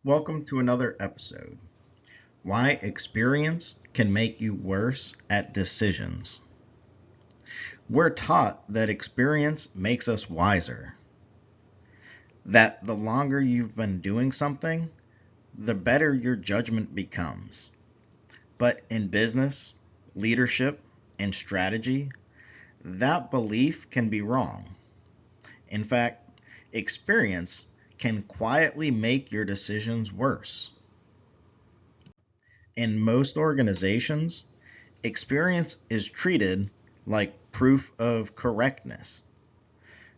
Welcome to another episode. Why experience can make you worse at decisions. We're taught that experience makes us wiser, that the longer you've been doing something, the better your judgment becomes. But in business, leadership, and strategy, that belief can be wrong. In fact, experience can quietly make your decisions worse. In most organizations, experience is treated like proof of correctness.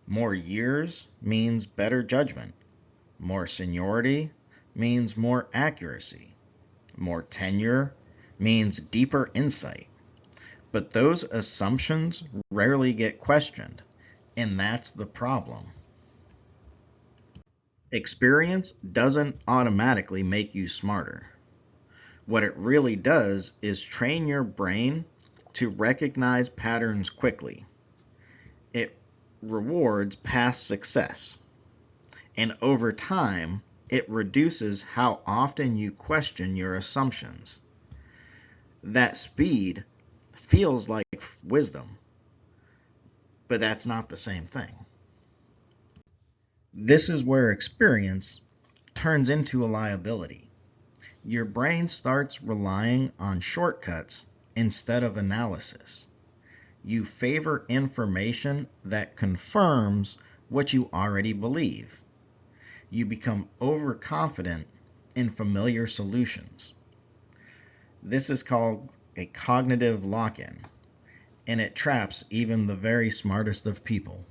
More years means better judgment. More seniority means more accuracy. More tenure means deeper insight. But those assumptions rarely get questioned, and that's the problem. Experience doesn't automatically make you smarter. What it really does is train your brain to recognize patterns quickly. It rewards past success. And over time, it reduces how often you question your assumptions. That speed feels like wisdom, but that's not the same thing. This is where experience turns into a liability. Your brain starts relying on shortcuts instead of analysis. You favor information that confirms what you already believe. You become overconfident in familiar solutions. This is called a cognitive lock-in, and it traps even the very smartest of people.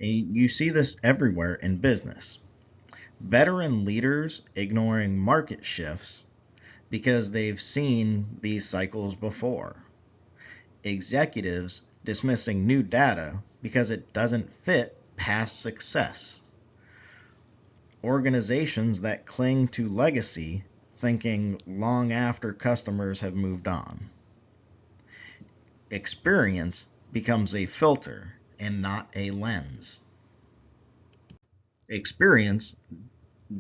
And you see this everywhere in business. Veteran leaders ignoring market shifts because they've seen these cycles before. Executives dismissing new data because it doesn't fit past success. Organizations that cling to legacy thinking long after customers have moved on. Experience becomes a filter and not a lens. Experience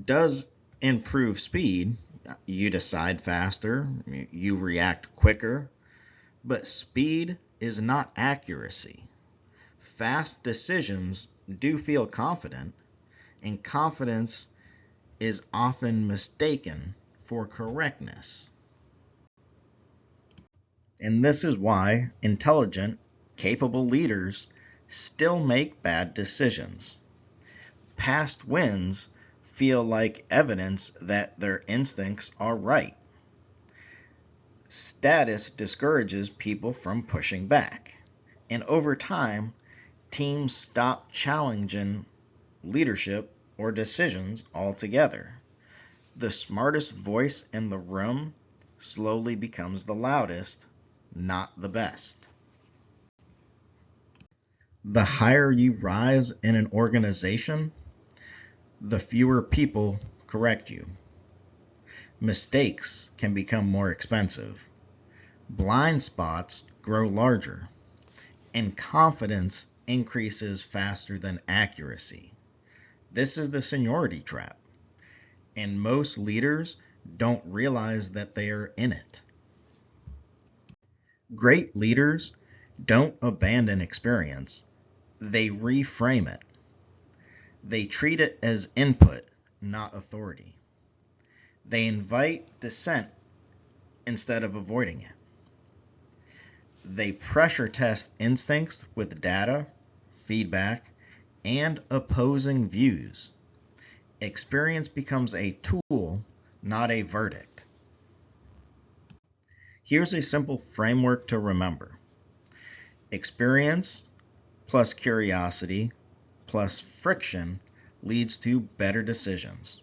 does improve speed. You decide faster, you react quicker, but speed is not accuracy. Fast decisions do feel confident, and confidence is often mistaken for correctness. And this is why intelligent, capable leaders still make bad decisions. Past wins feel like evidence that their instincts are right. Status discourages people from pushing back. And over time, teams stop challenging leadership or decisions altogether. The smartest voice in the room slowly becomes the loudest, not the best. The higher you rise in an organization, the fewer people correct you. Mistakes can become more expensive. Blind spots grow larger. And confidence increases faster than accuracy. This is the seniority trap. And most leaders don't realize that they are in it. Great leaders don't abandon experience, they reframe it. They treat it as input, not authority. They invite dissent instead of avoiding it. They pressure test instincts with data, feedback, and opposing views. Experience becomes a tool, not a verdict. Here's a simple framework to remember. Experience plus curiosity plus friction leads to better decisions.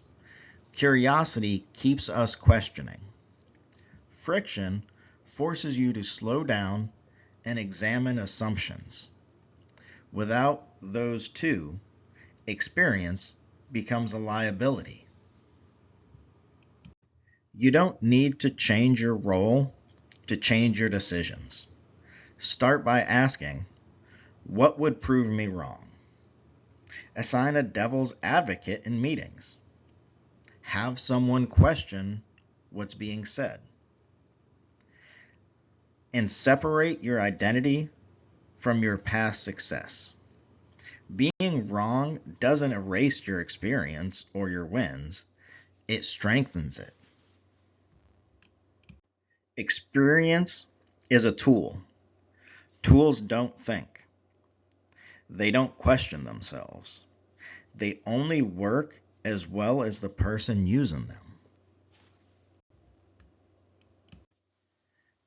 Curiosity keeps us questioning. Friction forces you to slow down and examine assumptions. Without those two, experience becomes a liability. You don't need to change your role to change your decisions. Start by asking, what would prove me wrong? Assign a devil's advocate in meetings. Have someone question what's being said. And separate your identity from your past success. Being wrong doesn't erase your experience or your wins, it strengthens it. Experience is a tool. Tools don't think. They don't question themselves. They only work as well as the person using them.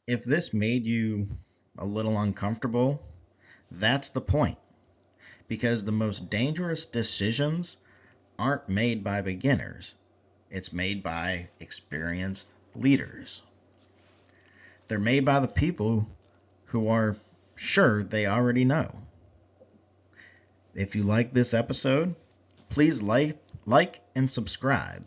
If this made you a little uncomfortable, that's the point. Because the most dangerous decisions aren't made by beginners. It's made by experienced leaders. They're made by the people who are sure they already know. If you like this episode, please like and subscribe.